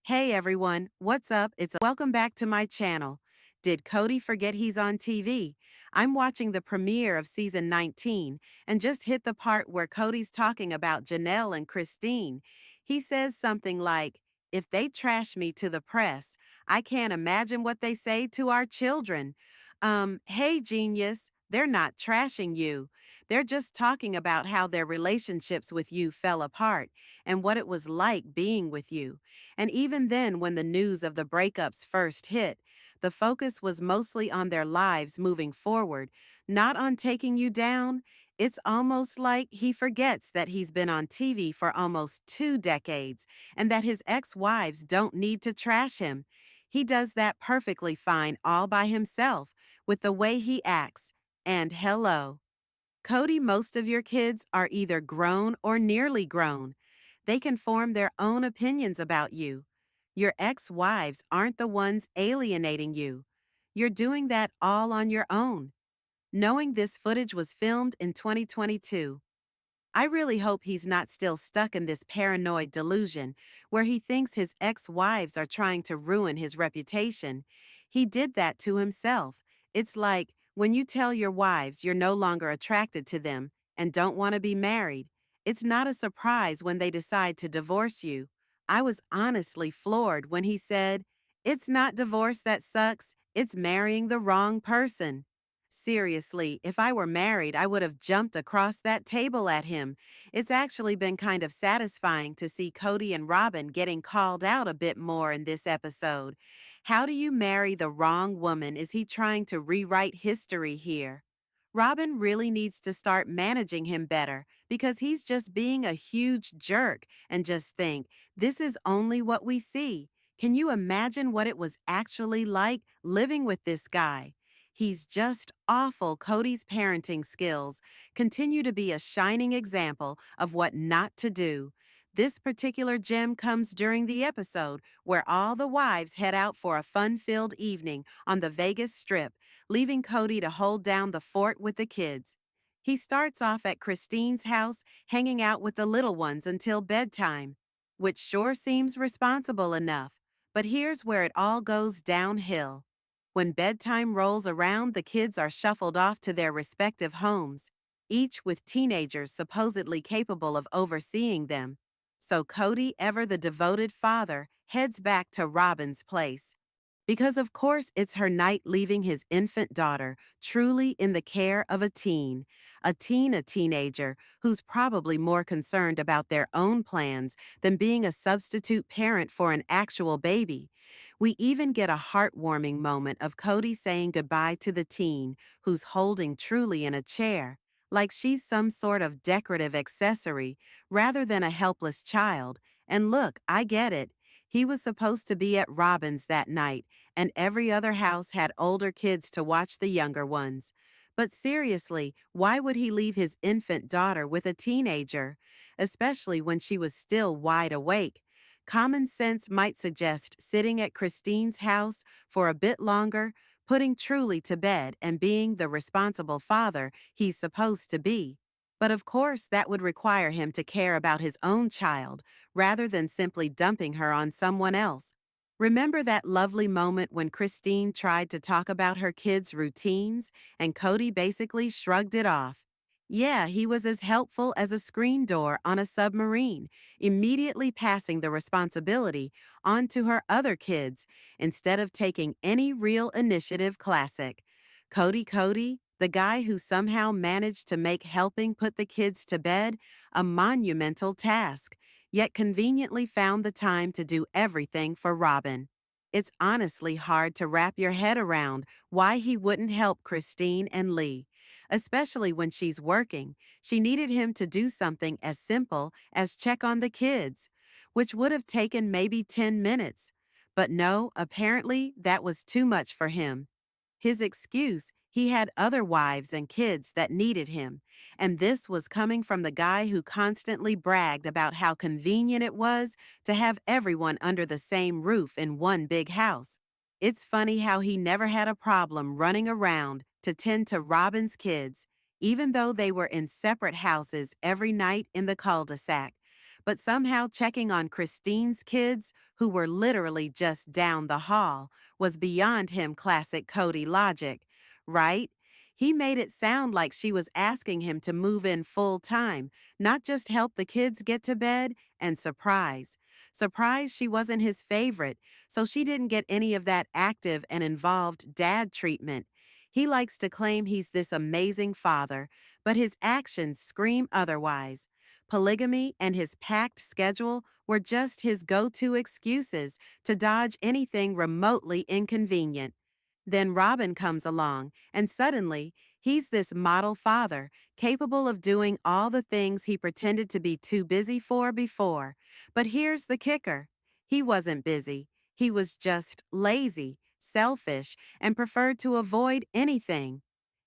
Hey everyone, what's up? Welcome back to my channel. Did Kody forget he's on TV? I'm watching the premiere of season 19 and just hit the part where Cody's talking about Janelle and Christine. He says something like, "If they trash me to the press, I can't imagine what they say to our children." Hey genius, they're not trashing you. They're just talking about how their relationships with you fell apart and what it was like being with you. And even then, when the news of the breakups first hit, the focus was mostly on their lives moving forward, not on taking you down. It's almost like he forgets that he's been on TV for almost 2 decades and that his ex-wives don't need to trash him. He does that perfectly fine all by himself with the way he acts. And hello. Kody, most of your kids are either grown or nearly grown. They can form their own opinions about you. Your ex-wives aren't the ones alienating you. You're doing that all on your own. Knowing this footage was filmed in 2022, I really hope he's not still stuck in this paranoid delusion where he thinks his ex-wives are trying to ruin his reputation. He did that to himself. It's like when you tell your wives you're no longer attracted to them and don't want to be married. It's not a surprise when they decide to divorce you. I was honestly floored when he said, "It's not divorce that sucks, it's marrying the wrong person." Seriously, if I were married, I would have jumped across that table at him. It's actually been kind of satisfying to see Kody and Robyn getting called out a bit more in this episode. How do you marry the wrong woman? Is he trying to rewrite history here? Robyn really needs to start managing him better because he's just being a huge jerk. And just think, this is only what we see. Can you imagine what it was actually like living with this guy? He's just awful. Kody's parenting skills continue to be a shining example of what not to do. This particular gem comes during the episode where all the wives head out for a fun-filled evening on the Vegas Strip, leaving Kody to hold down the fort with the kids. He starts off at Christine's house, hanging out with the little ones until bedtime, which sure seems responsible enough. But here's where it all goes downhill. When bedtime rolls around, the kids are shuffled off to their respective homes, each with teenagers supposedly capable of overseeing them. So Kody, ever the devoted father, heads back to Robyn's place. Because of course it's her night, leaving his infant daughter truly in the care of a teenager who's probably more concerned about their own plans than being a substitute parent for an actual baby. We even get a heartwarming moment of Kody saying goodbye to the teen who's holding Truly in a chair, like she's some sort of decorative accessory rather than a helpless child. And look, I get it. He was supposed to be at Robyn's that night, and every other house had older kids to watch the younger ones. But seriously, why would he leave his infant daughter with a teenager, especially when she was still wide awake? Common sense might suggest sitting at Christine's house for a bit longer, putting Truly to bed, and being the responsible father he's supposed to be. But of course, that would require him to care about his own child rather than simply dumping her on someone else. Remember that lovely moment when Christine tried to talk about her kids' routines and Kody basically shrugged it off? Yeah, he was as helpful as a screen door on a submarine, immediately passing the responsibility on to her other kids instead of taking any real initiative. Classic. Kody, the guy who somehow managed to make helping put the kids to bed a monumental task, yet conveniently found the time to do everything for Robyn. It's honestly hard to wrap your head around why he wouldn't help Christine and Lee, especially when she's working. She needed him to do something as simple as check on the kids, which would have taken maybe 10 minutes. But no, apparently that was too much for him. His excuse, he had other wives and kids that needed him, and this was coming from the guy who constantly bragged about how convenient it was to have everyone under the same roof in one big house. It's funny how he never had a problem running around to tend to Robyn's kids, even though they were in separate houses every night in the cul-de-sac. but somehow checking on Christine's kids, who were literally just down the hall, was beyond him classic Kody logic, right? He made it sound like she was asking him to move in full time, not just help the kids get to bed, and surprise. Surprise she wasn't his favorite, so she didn't get any of that active and involved dad treatment. He likes to claim he's this amazing father, but his actions scream otherwise. Polygamy and his packed schedule were just his go-to excuses to dodge anything remotely inconvenient. Then Robyn comes along, and suddenly, he's this model father, capable of doing all the things he pretended to be too busy for before. But here's the kicker. He wasn't busy. He was just lazy, selfish, and preferred to avoid anything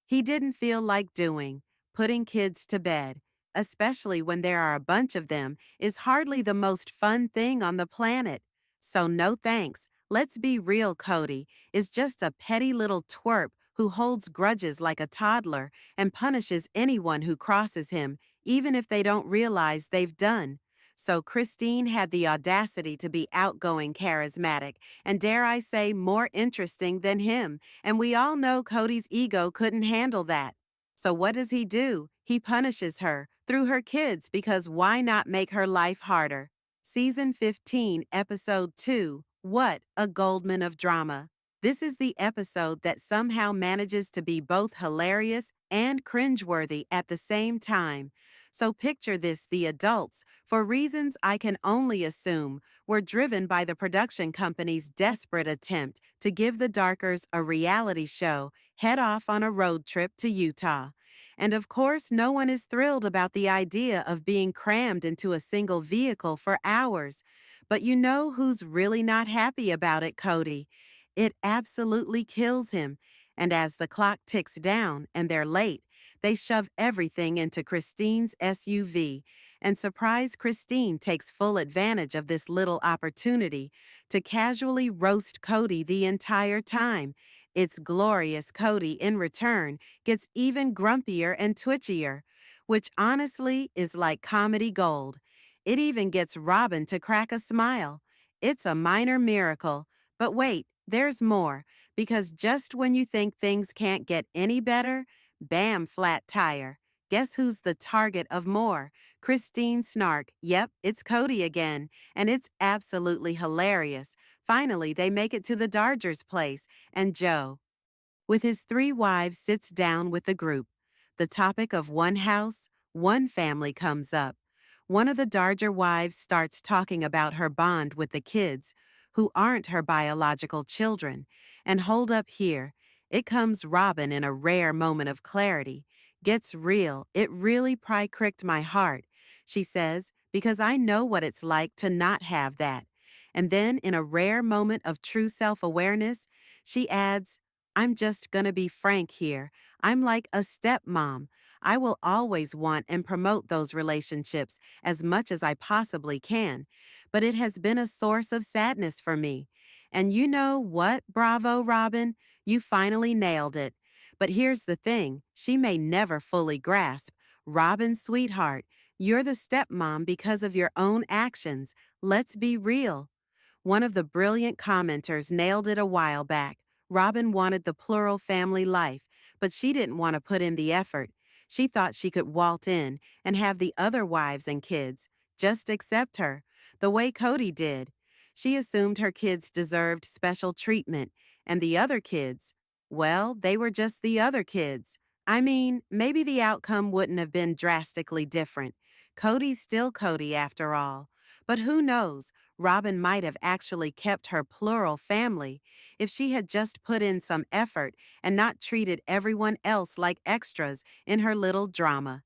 he didn't feel like doing. Putting kids to bed, especially when there are a bunch of them, is hardly the most fun thing on the planet. So no thanks. Let's be real, Kody is just a petty little twerp who holds grudges like a toddler and punishes anyone who crosses him, even if they don't realize they've done. So Christine had the audacity to be outgoing, charismatic, and dare I say, more interesting than him, and we all know Kody's ego couldn't handle that. So what does he do? He punishes her through her kids because why not make her life harder? Season 15, Episode 2, What a Goldman of Drama. This is the episode that somehow manages to be both hilarious and cringeworthy at the same time. So picture this: the adults, for reasons I can only assume, were driven by the production company's desperate attempt to give the Darkers a reality show, head off on a road trip to Utah. And of course, no one is thrilled about the idea of being crammed into a single vehicle for hours. But you know who's really not happy about it, Kody? It absolutely kills him. And as the clock ticks down and they're late, they shove everything into Christine's SUV, and surprise Christine takes full advantage of this little opportunity to casually roast Kody the entire time. It's glorious. Kody, in return, gets even grumpier and twitchier, which honestly is like comedy gold. It even gets Robyn to crack a smile. It's a minor miracle. But wait, there's more, because just when you think things can't get any better, bam, flat tire. Guess who's the target of more? Christine snark. Yep, it's Kody again, and it's absolutely hilarious. Finally, they make it to the Dodgers' place, and Joe, with his three wives, sits down with the group. The topic of one house, one family comes up. One of the Dodger wives starts talking about her bond with the kids, who aren't her biological children. And hold up here, it comes Robyn in a rare moment of clarity. Gets real. It really pricked my heart, she says, because I know what it's like to not have that. And then, in a rare moment of true self-awareness, she adds, I'm just gonna be frank here. I'm like a stepmom. I will always want and promote those relationships as much as I possibly can, but it has been a source of sadness for me. And you know what? Bravo, Robyn. You finally nailed it. But here's the thing, she may never fully grasp. Robyn, sweetheart, you're the stepmom because of your own actions. Let's be real. One of the brilliant commenters nailed it a while back. Robyn wanted the plural family life, but she didn't want to put in the effort. She thought she could waltz in and have the other wives and kids just accept her, the way Kody did. She assumed her kids deserved special treatment, and the other kids, well, they were just the other kids. I mean, maybe the outcome wouldn't have been drastically different. Kody's still Kody after all. But who knows? Robyn might have actually kept her plural family if she had just put in some effort and not treated everyone else like extras in her little drama.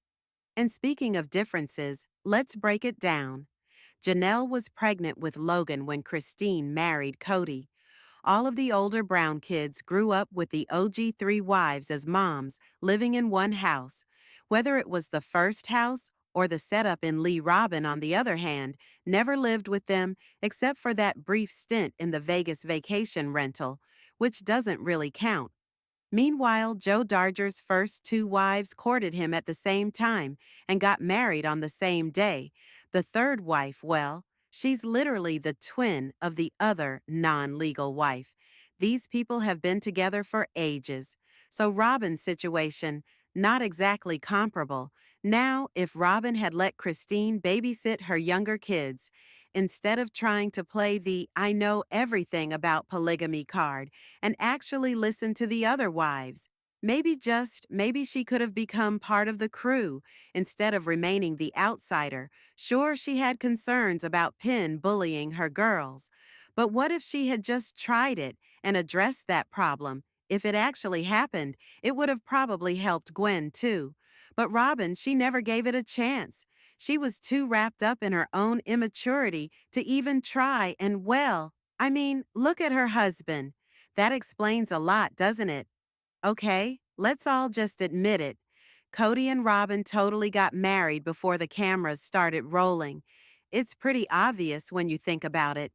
And speaking of differences, let's break it down. Janelle was pregnant with Logan when Christine married Kody. All of the older Brown kids grew up with the OG three wives as moms, living in one house. Whether it was the first house or the setup in Lee Robyn, on the other hand, never lived with them except for that brief stint in the Vegas vacation rental, which doesn't really count. Meanwhile, Joe Darger's first two wives courted him at the same time and got married on the same day. The third wife, well, she's literally the twin of the other non-legal wife. These people have been together for ages. So Robyn's situation, not exactly comparable. Now, if Robyn had let Christine babysit her younger kids, instead of trying to play the I know everything about polygamy card and actually listen to the other wives, maybe she could have become part of the crew instead of remaining the outsider. Sure, she had concerns about Penn bullying her girls. But what if she had just tried it and addressed that problem? If it actually happened, it would have probably helped Gwen too. But Robyn, she never gave it a chance. She was too wrapped up in her own immaturity to even try, and well, I mean, look at her husband. That explains a lot, doesn't it? Okay, let's all just admit it. Kody and Robyn totally got married before the cameras started rolling. It's pretty obvious when you think about it.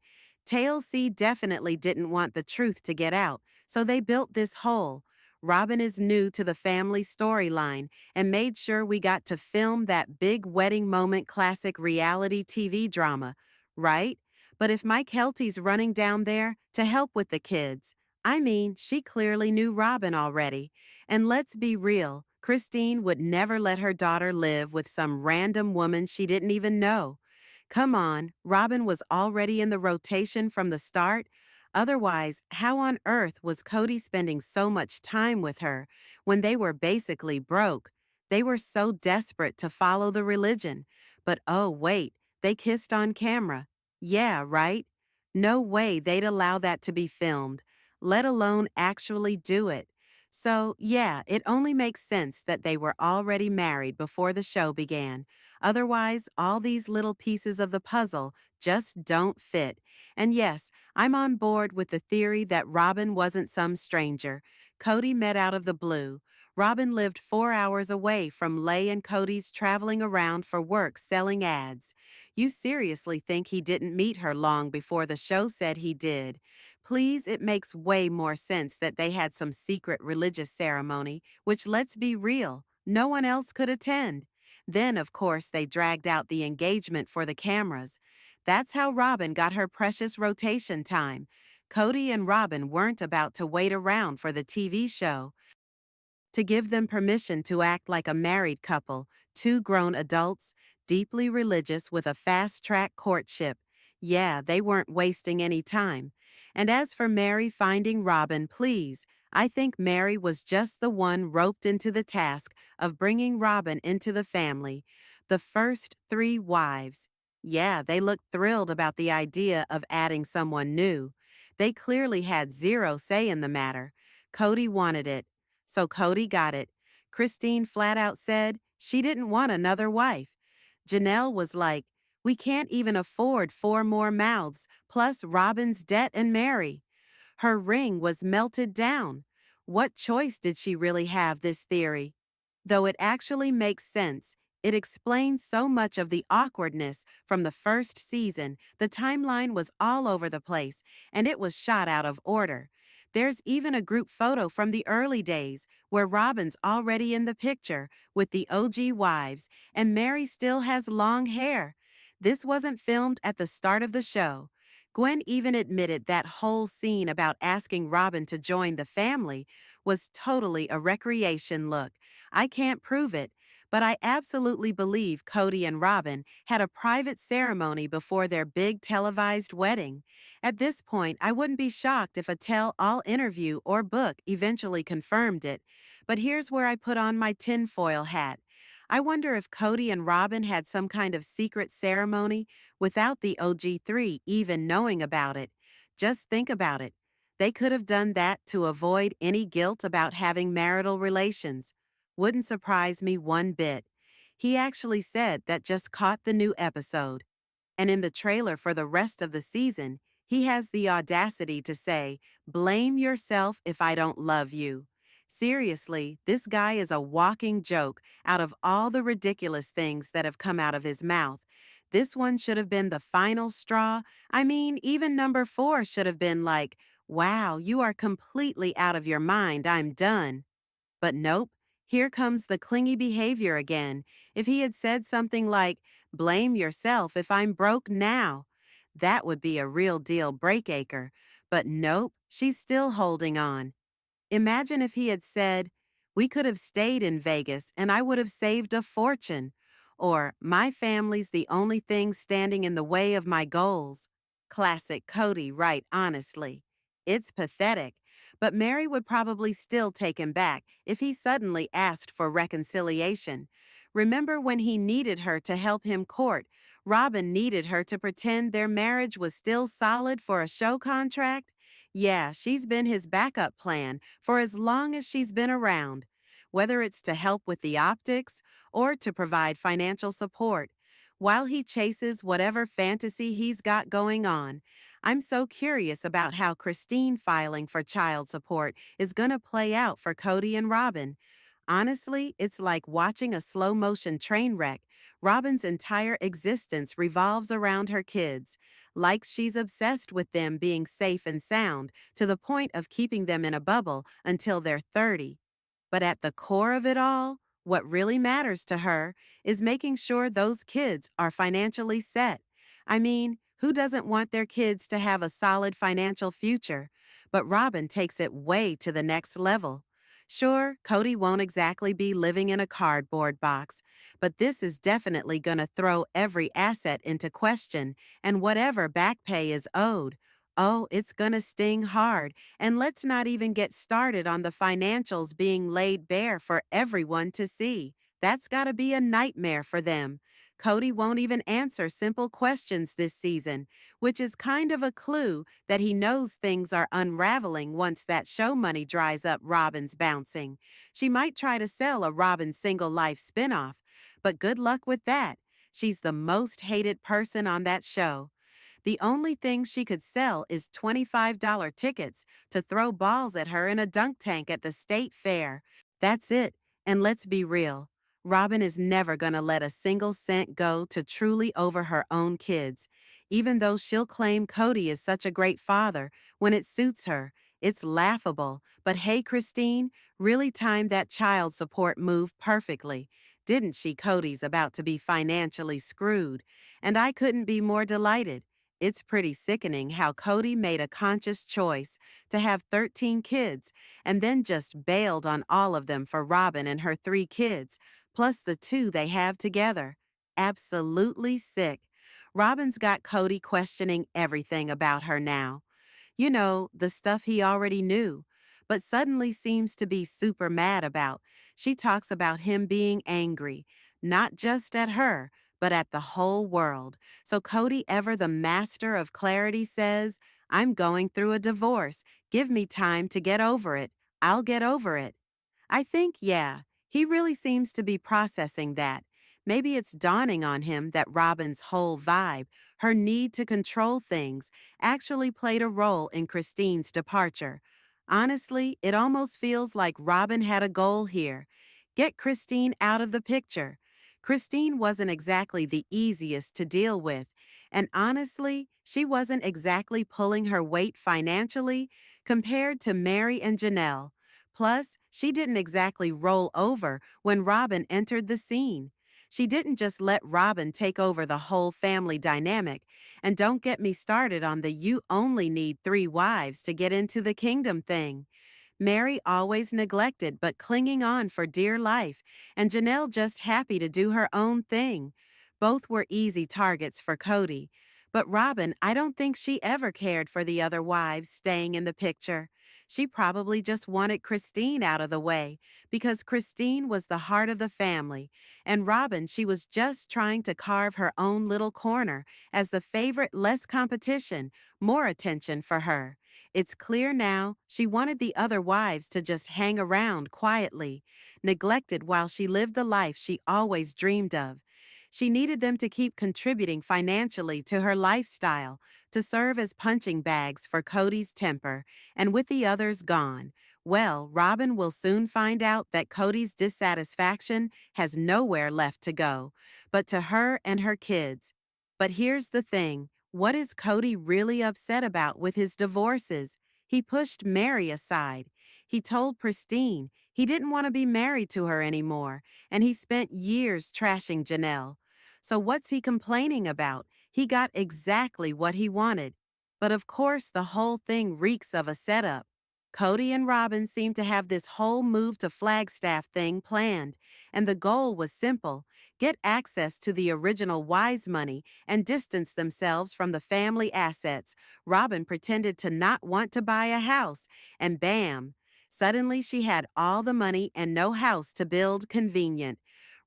TLC definitely didn't want the truth to get out, so they built this hole. Robyn is new to the family storyline and made sure we got to film that big wedding moment classic reality TV drama, right? But if Mike Helty's running down there to help with the kids, I mean, she clearly knew Robyn already. And let's be real, Christine would never let her daughter live with some random woman she didn't even know. Come on, Robyn was already in the rotation from the start. Otherwise, how on earth was Kody spending so much time with her when they were basically broke? They were so desperate to follow the religion. But oh, wait, they kissed on camera. Yeah, right? No way they'd allow that to be filmed, let alone actually do it. So, yeah, it only makes sense that they were already married before the show began. Otherwise, all these little pieces of the puzzle just don't fit. And yes, I'm on board with the theory that Robyn wasn't some stranger. Kody met out of the blue. Robyn lived 4 hours away from Lay and Kody's traveling around for work selling ads. You seriously think he didn't meet her long before the show said he did? Please, it makes way more sense that they had some secret religious ceremony, which, let's be real, no one else could attend. Then, of course, they dragged out the engagement for the cameras. That's how Robyn got her precious rotation time. Kody and Robyn weren't about to wait around for the TV show to give them permission to act like a married couple, two grown adults, deeply religious with a fast-track courtship. Yeah, they weren't wasting any time. And as for Mary finding Robyn, please, I think Mary was just the one roped into the task of bringing Robyn into the family. The first three wives. Yeah, they looked thrilled about the idea of adding someone new. They clearly had zero say in the matter. Kody wanted it. So Kody got it. Christine flat out said she didn't want another wife. Janelle was like, we can't even afford 4 more mouths, plus Robyn's debt and Mary. Her ring was melted down. What choice did she really have, this theory? Though it actually makes sense, it explains so much of the awkwardness from the first season. The timeline was all over the place, and it was shot out of order. There's even a group photo from the early days where Robyn's already in the picture with the OG wives, and Mary still has long hair. This wasn't filmed at the start of the show. Gwen even admitted that whole scene about asking Robyn to join the family was totally a recreation look. I can't prove it, but I absolutely believe Kody and Robyn had a private ceremony before their big televised wedding. At this point, I wouldn't be shocked if a tell-all interview or book eventually confirmed it. But here's where I put on my tinfoil hat. I wonder if Kody and Robyn had some kind of secret ceremony without the OG3 even knowing about it. Just think about it. They could have done that to avoid any guilt about having marital relations. Wouldn't surprise me one bit. He actually said that just caught the new episode. And in the trailer for the rest of the season, he has the audacity to say, blame yourself if I don't love you. Seriously, this guy is a walking joke out of all the ridiculous things that have come out of his mouth. This one should have been the final straw. I mean, even number 4 should have been like, wow, you are completely out of your mind, I'm done. But nope, here comes the clingy behavior again. If he had said something like, Blame yourself if I'm broke now. That would be a real deal breakacre. But nope, she's still holding on. Imagine if he had said, "We could have stayed in Vegas and I would have saved a fortune." Or, "My family's the only thing standing in the way of my goals." Classic Kody, right? Honestly. It's pathetic, but Mary would probably still take him back if he suddenly asked for reconciliation. Remember when he needed her to help him court? Robyn needed her to pretend their marriage was still solid for a show contract? Yeah, she's been his backup plan for as long as she's been around, whether it's to help with the optics or to provide financial support. While he chases whatever fantasy he's got going on, I'm so curious about how Christine filing for child support is going to play out for Kody and Robyn. Honestly, it's like watching a slow motion train wreck. Robyn's entire existence revolves around her kids, like she's obsessed with them being safe and sound, to the point of keeping them in a bubble until they're 30. But at the core of it all, what really matters to her is making sure those kids are financially set. I mean, who doesn't want their kids to have a solid financial future? But Robyn takes it way to the next level. Sure, Kody won't exactly be living in a cardboard box, but this is definitely going to throw every asset into question, and whatever back pay is owed. Oh, it's going to sting hard. And let's not even get started on the financials being laid bare for everyone to see. That's got to be a nightmare for them. Kody won't even answer simple questions this season, which is kind of a clue that he knows things are unraveling once that show money dries up. Robyn's bouncing. She might try to sell a Robyn single life spinoff, but good luck with that. She's the most hated person on that show. The only thing she could sell is $25 tickets to throw balls at her in a dunk tank at the state fair. That's it. And let's be real. Robyn is never going to let a single cent go to truly over her own kids. Even though she'll claim Kody is such a great father when it suits her, it's laughable. But hey, Christine, really timed that child support move perfectly. Didn't she? Cody's about to be financially screwed. And I couldn't be more delighted. It's pretty sickening how Kody made a conscious choice to have 13 kids and then just bailed on all of them for Robyn and her 3 kids, plus the 2 they have together. Absolutely sick. Robyn's got Kody questioning everything about her now. You know, the stuff he already knew, but suddenly seems to be super mad about. She talks about him being angry, not just at her, but at the whole world. So Kody, ever the master of clarity, says, "I'm going through a divorce. Give me time to get over it. I'll get over it." I think, yeah, he really seems to be processing that. Maybe it's dawning on him that Robyn's whole vibe, her need to control things, actually played a role in Christine's departure. Honestly, it almost feels like Robyn had a goal here. Get Christine out of the picture. Christine wasn't exactly the easiest to deal with, and honestly, she wasn't exactly pulling her weight financially compared to Mary and Janelle. Plus, she didn't exactly roll over when Robyn entered the scene. She didn't just let Robyn take over the whole family dynamic. And don't get me started on the "you only need 3 wives to get into the kingdom" thing. Mary always neglected but clinging on for dear life, and Janelle just happy to do her own thing. Both were easy targets for Kody. But Robyn, I don't think she ever cared for the other wives staying in the picture. She probably just wanted Christine out of the way, because Christine was the heart of the family, and Robyn, she was just trying to carve her own little corner as the favorite. Less competition, more attention for her. It's clear now she wanted the other wives to just hang around quietly, neglected while she lived the life she always dreamed of. She needed them to keep contributing financially to her lifestyle, to serve as punching bags for Kody's temper, and with the others gone, well, Robyn will soon find out that Kody's dissatisfaction has nowhere left to go, but to her and her kids. But here's the thing. What is Kody really upset about with his divorces? He pushed Mary aside. He told Christine he didn't want to be married to her anymore, and he spent years trashing Janelle. So what's he complaining about? He got exactly what he wanted. But of course, the whole thing reeks of a setup. Kody and Robyn seemed to have this whole move to Flagstaff thing planned, and the goal was simple: get access to the original Wise money and distance themselves from the family assets. Robyn pretended to not want to buy a house, and bam! Suddenly she had all the money and no house to build. Convenient.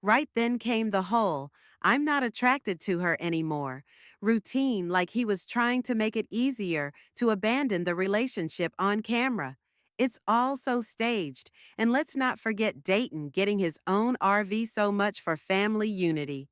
Right then came the whole, "I'm not attracted to her anymore" routine, like he was trying to make it easier to abandon the relationship on camera. It's all so staged, and let's not forget Dayton getting his own RV. So much for family unity.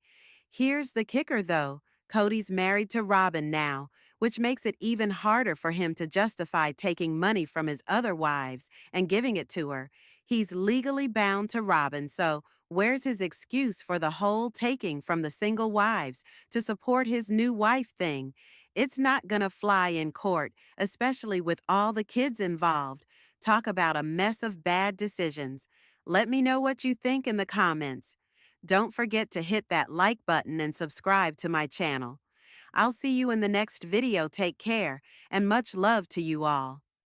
Here's the kicker though: Kody's married to Robyn now, which makes it even harder for him to justify taking money from his other wives and giving it to her. He's legally bound to Robyn, so where's his excuse for the whole taking from the single wives to support his new wife thing? It's not gonna fly in court, especially with all the kids involved. Talk about a mess of bad decisions. Let me know what you think in the comments. Don't forget to hit that like button and subscribe to my channel. I'll see you in the next video. Take care, and much love to you all.